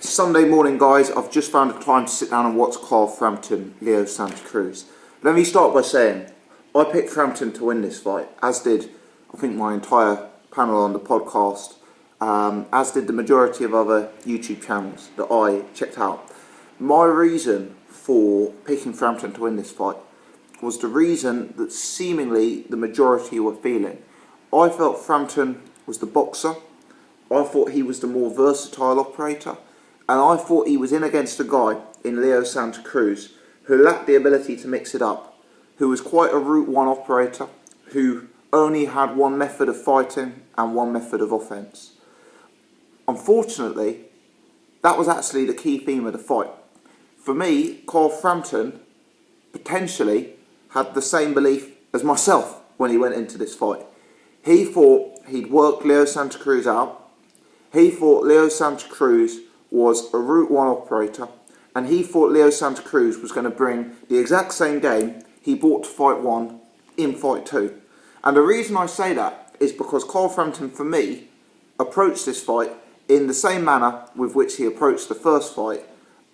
Sunday morning, guys. I've just found a time to sit down and watch Frampton, Leo Santa Cruz. Let me start by saying I picked Frampton to win this fight, as did I think my entire panel on the podcast, as did the majority of other YouTube channels that I checked out. My reason for picking Frampton to win this fight was the reason that seemingly the majority were feeling. I felt Frampton was the boxer. I thought he was the more versatile operator, and I thought he was in against a guy in Leo Santa Cruz who lacked the ability to mix it up, who was quite a Route 1 operator, who only had one method of fighting and one method of offence. Unfortunately, that was actually the key theme of the fight. For me, Frampton potentially had the same belief as myself when he went into this fight. He thought he'd worked Leo Santa Cruz out. He thought Leo Santa Cruz was a Route 1 operator, and he thought Leo Santa Cruz was going to bring the exact same game he brought to fight 1 in fight 2. And the reason I say that is because Frampton, for me, approached this fight in the same manner with which he approached the first fight,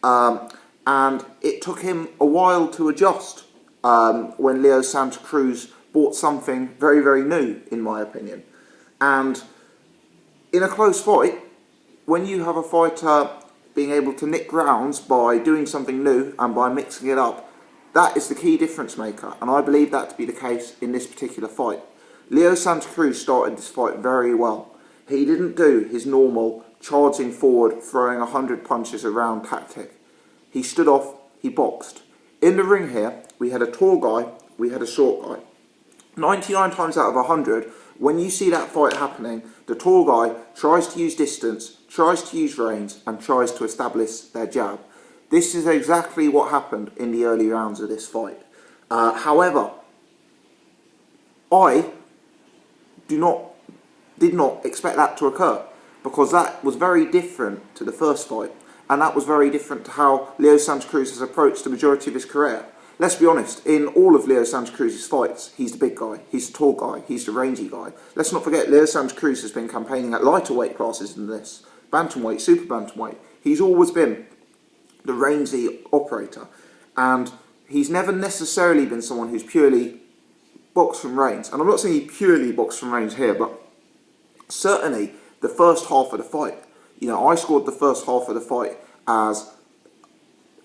and it took him a while to adjust when Leo Santa Cruz brought something very, very new, in my opinion. And in a close fight, when you have a fighter being able to nick rounds by doing something new and by mixing it up, that is the key difference maker, and I believe that to be the case in this particular fight. Leo Santa Cruz started this fight very well. He didn't do his normal charging forward, throwing 100 punches around tactic. He stood off, he boxed. In the ring here, we had a tall guy, we had a short guy. 99 times out of 100, when you see that fight happening, the tall guy tries to use distance, tries to use range, and tries to establish their jab. This is exactly what happened in the early rounds of this fight. However, I did not expect that to occur, because that was very different to the first fight, and that was very different to how Leo Santa Cruz has approached the majority of his career. Let's be honest, in all of Leo Santa Cruz's fights, he's the big guy, he's the tall guy, he's the rangy guy. Let's not forget, Leo Santa Cruz has been campaigning at lighter weight classes than this. Bantamweight, super bantamweight. He's always been the rangy operator. And he's never necessarily been someone who's purely boxed from range. And I'm not saying he purely boxed from range here, but certainly the first half of the fight. I scored the first half of the fight as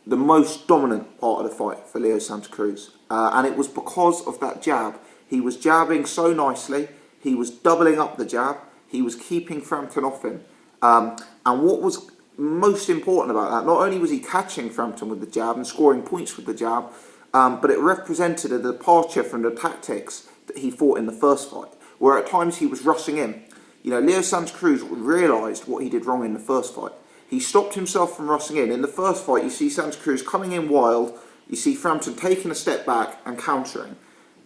the most dominant part of the fight for Leo Santa Cruz. And it was because of that jab. He was jabbing so nicely, he was doubling up the jab, he was keeping Frampton off him. And what was most important about that, not only was he catching Frampton with the jab and scoring points with the jab, but it represented a departure from the tactics that he fought in the first fight, where at times he was rushing in. Leo Santa Cruz realised what he did wrong in the first fight. He stopped himself from rushing in. In the first fight, you see Santa Cruz coming in wild, you see Frampton taking a step back and countering.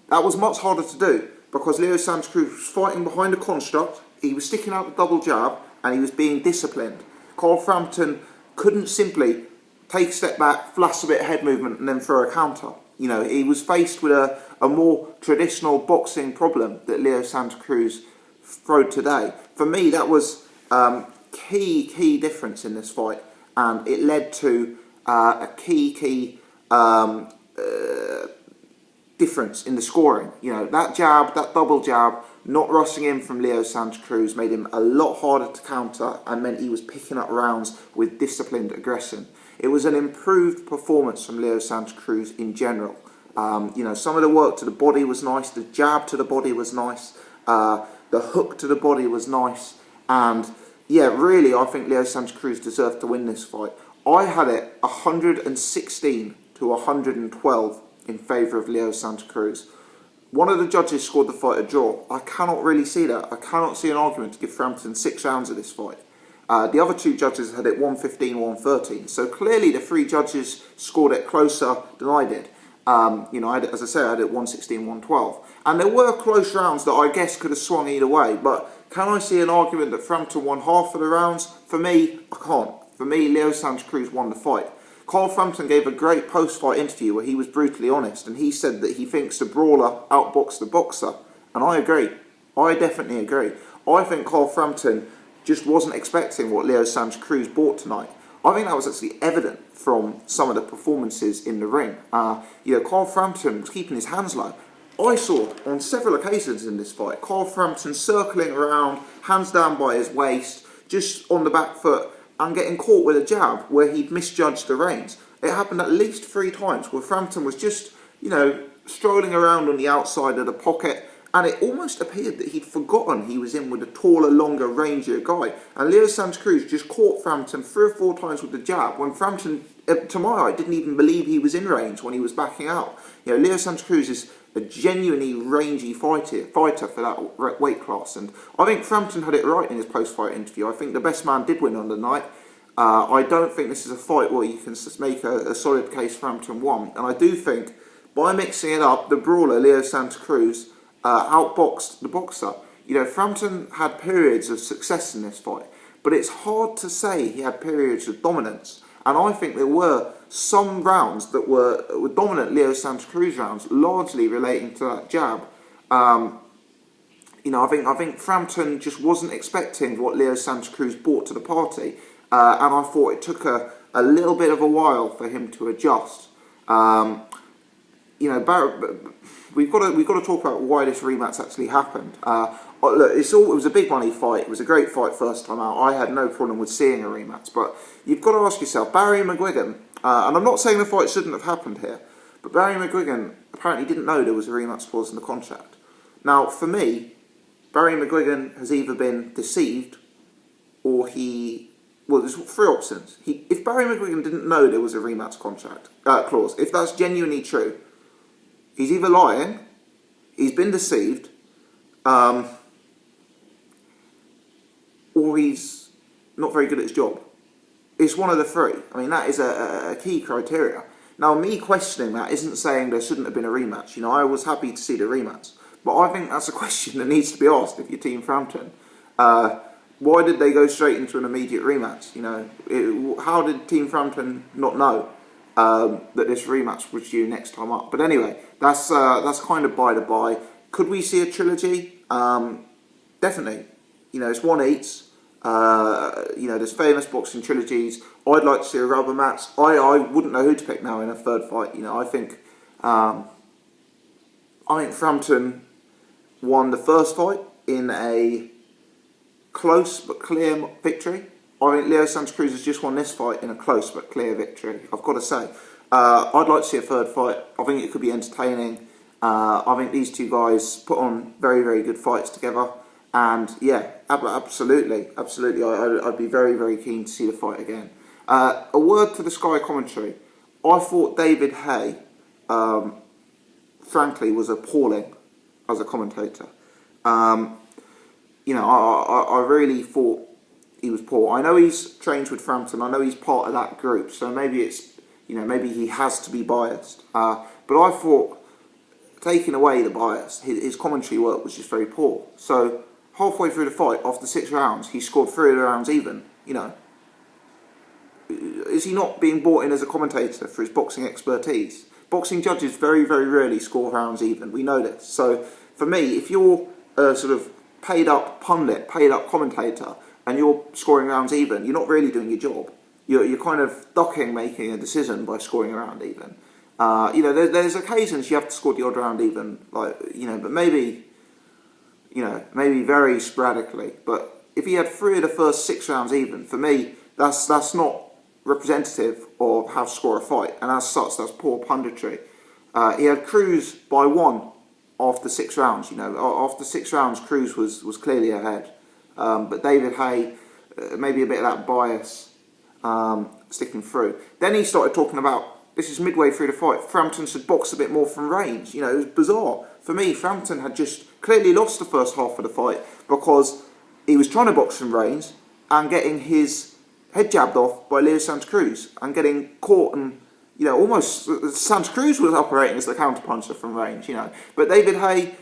That was much harder to do, because Leo Santa Cruz was fighting behind a construct, he was sticking out the double jab, and he was being disciplined. Frampton couldn't simply take a step back, flash a bit of head movement, and then throw a counter. He was faced with a more traditional boxing problem that Leo Santa Cruz throwed today. For me, that was key difference in this fight, and it led to a key difference in the scoring. That jab, that double jab, not rushing in from Leo Santa Cruz made him a lot harder to counter and meant he was picking up rounds with disciplined aggression. It was an improved performance from Leo Santa Cruz in general. Some of the work to the body was nice, the jab to the body was nice, the hook to the body was nice, and yeah, really, I think Leo Santa Cruz deserved to win this fight. I had it 116 to 112 in favour of Leo Santa Cruz. One of the judges scored the fight a draw. I cannot really see that. I cannot see an argument to give Frampton 6 rounds of this fight. The other 2 judges had it 115, 113. So clearly the 3 judges scored it closer than I did. As I said, I had it 116, 112. And there were close rounds that I guess could have swung either way. But can I see an argument that Frampton won half of the rounds? For me, I can't. For me, Leo Santa Cruz won the fight. Frampton gave a great post-fight interview where he was brutally honest, and he said that he thinks the brawler outboxed the boxer. And I agree. I definitely agree. I think Frampton just wasn't expecting what Leo Santa Cruz brought tonight. I think that was actually evident from some of the performances in the ring. Carl Frampton was keeping his hands low. I saw on several occasions in this fight, Carl Frampton circling around, hands down by his waist, just on the back foot, and getting caught with a jab where he'd misjudged the reins. It happened at least 3 times where Frampton was just, strolling around on the outside of the pocket, and it almost appeared that he'd forgotten he was in with a taller, longer, rangier guy. And Leo Santa Cruz just caught Frampton 3 or 4 times with the jab, when Frampton, to my eye, didn't even believe he was in range when he was backing out. Leo Santa Cruz is a genuinely rangy fighter for that weight class, and I think Frampton had it right in his post-fight interview. I think the best man did win on the night. I don't think this is a fight where you can make a solid case Frampton won, and I do think by mixing it up, the brawler Leo Santa Cruz outboxed the boxer. Frampton had periods of success in this fight, but it's hard to say he had periods of dominance. And I think there were some rounds that were dominant Leo Santa Cruz rounds, largely relating to that jab. I think Frampton just wasn't expecting what Leo Santa Cruz brought to the party, and I thought it took a little bit of a while for him to adjust. We've got to talk about why this rematch actually happened. Look, it was a big money fight. It was a great fight first time out. I had no problem with seeing a rematch, but you've got to ask yourself, Barry McGuigan, and I'm not saying the fight shouldn't have happened here, but Barry McGuigan apparently didn't know there was a rematch clause in the contract. Now, for me, Barry McGuigan has either been deceived or there's 3 options. If Barry McGuigan didn't know there was a rematch contract clause, if that's genuinely true, he's either lying, he's been deceived, or he's not very good at his job. It's one of the 3. I mean, that is a key criteria. Now, me questioning that isn't saying there shouldn't have been a rematch. I was happy to see the rematch. But I think that's a question that needs to be asked if you're Team Frampton. Why did they go straight into an immediate rematch? How did Team Frampton not know that this rematch was due next time up? But anyway, that's kind of by the by. Could we see a trilogy? Definitely. It's one each. There's famous boxing trilogies. I'd like to see a rubber match. I wouldn't know who to pick now in a 3rd fight. I think Frampton won the first fight in a close but clear victory. I think Leo Santa Cruz has just won this fight in a close but clear victory, I've got to say. I'd like to see a 3rd fight. I think it could be entertaining. I think these 2 guys put on very, very good fights together. And yeah, absolutely. I'd be very, very keen to see the fight again. A word to the Sky commentary. I thought David Hay, frankly, was appalling as a commentator. I really thought he was poor. I know he's trained with Frampton. I know he's part of that group. So maybe it's, maybe he has to be biased. But I thought, taking away the bias, his commentary work was just very poor. So halfway through the fight, after 6 rounds, he scored 3 of the rounds even. Is he not being brought in as a commentator for his boxing expertise? Boxing judges very, very rarely score rounds even. We know this. So for me, if you're a sort of paid up pundit, paid up commentator, and you're scoring rounds even, you're not really doing your job. You're kind of ducking making a decision by scoring a round even. There's occasions you have to score the odd round even, but maybe very sporadically. But if he had 3 of the first 6 rounds even, for me, that's not representative of how to score a fight, and as such, that's poor punditry. He had Cruz by 1 after 6 rounds. After 6 rounds, Cruz was clearly ahead. But David Hay, maybe a bit of that bias sticking through. Then he started talking about, this is midway through the fight, Frampton should box a bit more from range. It was bizarre. For me, Frampton had just clearly lost the first half of the fight because he was trying to box from range and getting his head jabbed off by Leo Santa Cruz and getting caught, and almost Santa Cruz was operating as the counterpuncher from range. But David Hay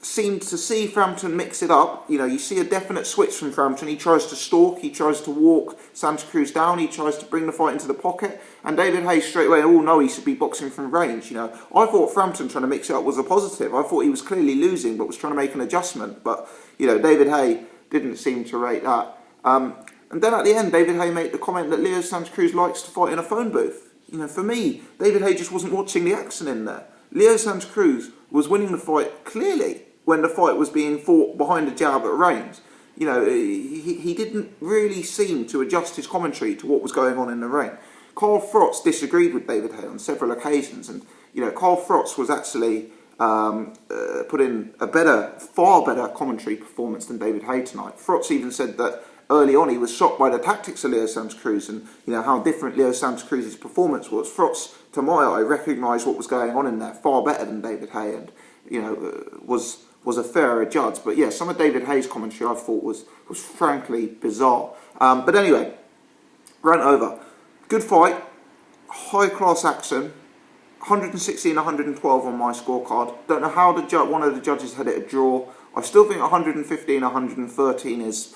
seemed to see Frampton mix it up. You see a definite switch from Frampton. He tries to stalk, he tries to walk Santa Cruz down, he tries to bring the fight into the pocket, and David Hay straight away, no, he should be boxing from range. I thought Frampton trying to mix it up was a positive. I thought he was clearly losing but was trying to make an adjustment, but David Hay didn't seem to rate that. And then at the end, David Haye made the comment that Leo Santa Cruz likes to fight in a phone booth. You know, for me, David Haye just wasn't watching the action in there. Leo Santa Cruz was winning the fight clearly when the fight was being fought behind a jab at range. You know, he didn't really seem to adjust his commentary to what was going on in the ring. Carl Frost disagreed with David Haye on several occasions, and you know, Carl Frost was actually put in a far better commentary performance than David Haye tonight. Frost even said that early on he was shocked by the tactics of Leo Santa Cruz and you know how different Leo Santa Cruz's performance was. Frost, to my eye, recognised what was going on in there far better than David Haye, and you know was a fairer judge. But yeah, some of David Haye's commentary I thought was frankly bizarre. But anyway, rant over. Good fight, high class action. 116, 112 on my scorecard. Don't know how one of the judges had it a draw. I still think 115, 113 is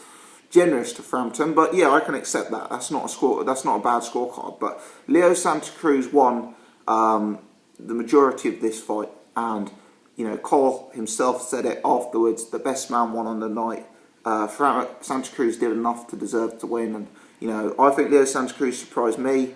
generous to Frampton, but yeah, I can accept that. That's not a score. That's not a bad scorecard. But Leo Santa Cruz won the majority of this fight, and you know, Carl himself said it afterwards. The best man won on the night. Santa Cruz did enough to deserve to win, and you know, I think Leo Santa Cruz surprised me.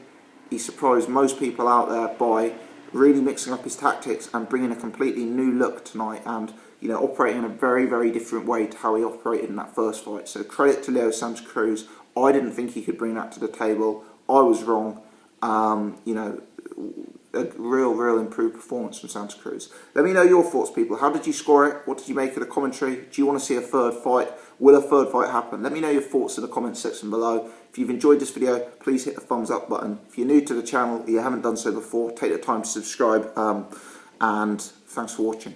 He surprised most people out there by really mixing up his tactics and bringing a completely new look tonight, and you know, operating in a very, very different way to how he operated in that first fight. So credit to Leo Santa Cruz. I didn't think he could bring that to the table. I was wrong. You know, a real improved performance from Santa Cruz. Let me know your thoughts, people. How did you score it? What did you make of the commentary? Do you want to see a third fight? Will a third fight happen? Let me know your thoughts in the comments section below. If you've enjoyed this video, please hit the thumbs up button. If you're new to the channel, you haven't done so before, take the time to subscribe. And thanks for watching.